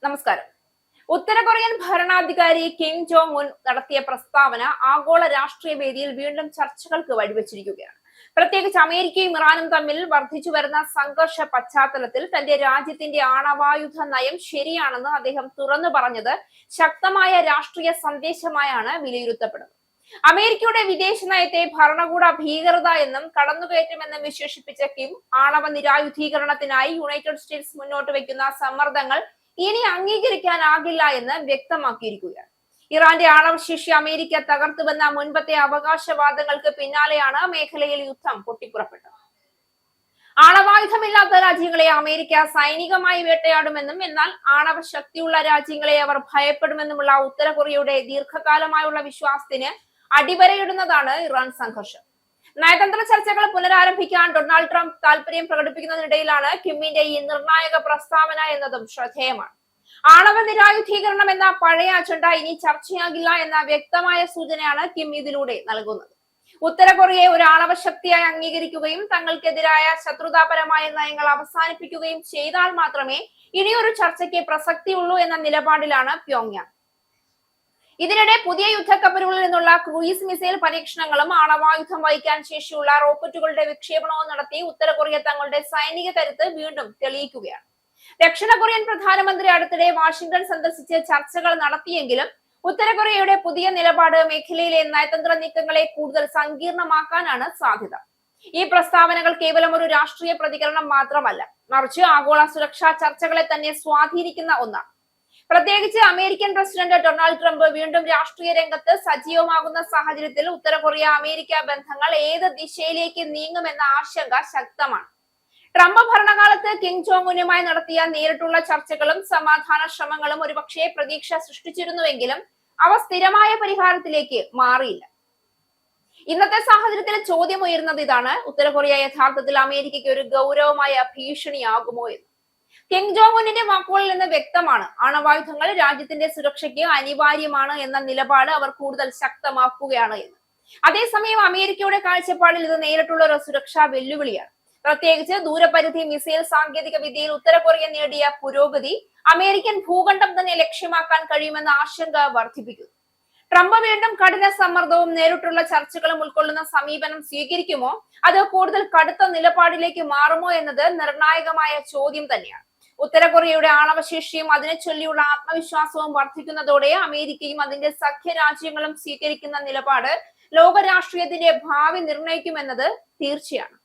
നമസ്കാരം. ഉത്തര കൊറിയൻ ഭരണാധികാരി Kim Jong Un നടത്തിയ പ്രസ്താവന ആഗോള രാഷ്ട്രീയ വേദിയിൽ വീണ്ടും ചർച്ചകൾക്ക് വഴിവെച്ചിരിക്കുകയാണ്. പ്രത്യേകിച്ച് അമേരിക്കയും ഇറാനും തമ്മിൽ വർദ്ധിച്ചു വരുന്ന സംഘർഷ പശ്ചാത്തലത്തിൽ തന്റെ രാജ്യത്തിന്റെ ആണവായുധ നയം ശരിയാണെന്ന് അദ്ദേഹം തുറന്നു പറഞ്ഞത് ശക്തമായ രാഷ്ട്രീയ സന്ദേശമായാണ് വിലയിരുത്തപ്പെടുന്നത്. അമേരിക്കയുടെ വിദേശ നയത്തെ ഭരണകൂട ഭീകരത എന്നും കടന്നുകയറ്റമെന്നും വിശേഷിപ്പിച്ച കിം ആണവ നിരായുധീകരണത്തിനായി യുണൈറ്റഡ് സ്റ്റേറ്റ്സ് മുന്നോട്ട് വയ്ക്കുന്ന സമ്മർദ്ദങ്ങൾ ഇനി അംഗീകരിക്കാനാകില്ല എന്ന് വ്യക്തമാക്കിയിരിക്കുകയാണ്. ഇറാന്റെ ആണവശേഷി അമേരിക്ക തകർത്തുവെന്ന മുൻപത്തെ അവകാശവാദങ്ങൾക്ക് പിന്നാലെയാണ് മേഖലയിൽ യുദ്ധം പൊട്ടിപ്പുറപ്പെട്ടത്. ആണവായുധമില്ലാത്ത രാജ്യങ്ങളെ അമേരിക്ക സൈനികമായി വേട്ടയാടുമെന്നും എന്നാൽ ആണവ ശക്തിയുള്ള രാജ്യങ്ങളെ അവർ ഭയപ്പെടുമെന്നുമുള്ള ഉത്തര കൊറിയയുടെ ദീർഘകാലമായുള്ള വിശ്വാസത്തിന് അടിവരയിടുന്നതാണ് ഇറാൻ സംഘർഷം. നയതന്ത്ര ചർച്ചകൾ പുനരാരംഭിക്കാൻ ഡൊണാൾഡ് ട്രംപ് താൽപര്യം പ്രകടിപ്പിക്കുന്നതിനിടയിലാണ് കിമ്മിന്റെ ഈ നിർണായക പ്രസ്താവന എന്നതും ശ്രദ്ധേയമാണ്. ആണവ നിരായുധീകരണം എന്ന പഴയ അജണ്ട ഇനി ചർച്ചയാകില്ല എന്ന വ്യക്തമായ സൂചനയാണ് കിം ഇതിലൂടെ നൽകുന്നത്. ഉത്തര കൊറിയയെ ഒരു ആണവ ശക്തിയായി അംഗീകരിക്കുകയും തങ്ങൾക്കെതിരായ ശത്രുതാപരമായ നയങ്ങൾ അവസാനിപ്പിക്കുകയും ചെയ്താൽ മാത്രമേ ഇനിയൊരു ചർച്ചയ്ക്ക് പ്രസക്തിയുള്ളൂ എന്ന നിലപാടിലാണ് പ്യോങ്യാങ്. ഇതിനിടെ പുതിയ യുദ്ധക്കപ്പലുകളിൽ നിന്നുള്ള ക്രൂയിസ് മിസൈൽ പരീക്ഷണങ്ങളും ആണവായുധം വഹിക്കാൻ ശേഷിയുള്ള റോക്കറ്റുകളുടെ വിക്ഷേപണവും നടത്തി ഉത്തര കൊറിയ തങ്ങളുടെ സൈനിക കരുത്ത് വീണ്ടും തെളിയിക്കുകയാണ്. ദക്ഷിണ കൊറിയൻ പ്രധാനമന്ത്രി അടുത്തിടെ വാഷിംഗ്ടൺ സന്ദർശിച്ച് ചർച്ചകൾ നടത്തിയെങ്കിലും ഉത്തര കൊറിയയുടെ പുതിയ നിലപാട് മേഖലയിലെ നയതന്ത്ര നീക്കങ്ങളെ കൂടുതൽ സങ്കീർണമാക്കാനാണ് സാധ്യത. ഈ പ്രസ്താവനകൾ കേവലം ഒരു രാഷ്ട്രീയ പ്രതികരണം മാത്രമല്ല, മറിച്ച് ആഗോള സുരക്ഷാ ചർച്ചകളെ തന്നെ സ്വാധീനിക്കുന്ന ഒന്നാണ്. പ്രത്യേകിച്ച് അമേരിക്കൻ പ്രസിഡന്റ് ഡൊണാൾഡ് ട്രംപ് വീണ്ടും രാഷ്ട്രീയ രംഗത്ത് സജീവമാകുന്ന സാഹചര്യത്തിൽ ഉത്തര കൊറിയ അമേരിക്ക ബന്ധങ്ങൾ ഏത് ദിശയിലേക്ക് നീങ്ങുമെന്ന ആശങ്ക ശക്തമാണ്. ട്രംപ് ഭരണകാലത്ത് കിം ജോങ് ഉനുമായി നടത്തിയ നേരിട്ടുള്ള ചർച്ചകളും സമാധാന ശ്രമങ്ങളും ഒരുപക്ഷെ പ്രതീക്ഷ സൃഷ്ടിച്ചിരുന്നുവെങ്കിലും അവ സ്ഥിരമായ പരിഹാരത്തിലേക്ക് മാറിയില്ല. ഇന്നത്തെ സാഹചര്യത്തിൽ ചോദ്യം ഉയർന്നത് ഇതാണ്: ഉത്തര കൊറിയ യഥാർത്ഥത്തിൽ അമേരിക്കയ്ക്ക് ഒരു ഗൗരവമായ ഭീഷണിയാകുമോ എന്ന്. കിം ജോങ് ഉന്നിന്റെ വാക്കുകളിൽ നിന്ന് വ്യക്തമാണ്, ആണവായുധങ്ങൾ രാജ്യത്തിന്റെ സുരക്ഷയ്ക്ക് അനിവാര്യമാണ് എന്ന നിലപാട് അവർ കൂടുതൽ ശക്തമാക്കുകയാണ് എന്ന്. അതേസമയം അമേരിക്കയുടെ കാഴ്ചപ്പാടിൽ ഇത് നേരിട്ടുള്ള ഒരു സുരക്ഷാ വെല്ലുവിളിയാണ്. പ്രത്യേകിച്ച് ദൂരപരിധി മിസൈൽ സാങ്കേതിക വിദ്യയിൽ ഉത്തര കൊറിയ നേടിയ പുരോഗതി അമേരിക്കൻ ഭൂഖണ്ഡം തന്നെ ലക്ഷ്യമാക്കാൻ കഴിയുമെന്ന ആശങ്ക വർദ്ധിപ്പിക്കുന്നു. ട്രംപ് വീണ്ടും കഠിന സമ്മർദ്ദവും നേരിട്ടുള്ള ചർച്ചകളും ഉൾക്കൊള്ളുന്ന സമീപനം സ്വീകരിക്കുമോ, അത് കൂടുതൽ കടുത്ത നിലപാടിലേക്ക് മാറുമോ എന്നത് നിർണായകമായ ചോദ്യം തന്നെയാണ്. ഉത്തര കൊറിയയുടെ ആണവശേഷിയും അതിനെ ചൊല്ലിയുള്ള ആത്മവിശ്വാസവും വർദ്ധിക്കുന്നതോടെ അമേരിക്കയും അതിന്റെ സഖ്യരാജ്യങ്ങളും സ്വീകരിക്കുന്ന നിലപാട് ലോക രാഷ്ട്രീയത്തിന്റെ ഭാവി നിർണ്ണയിക്കുമെന്നത് തീർച്ചയാണ്.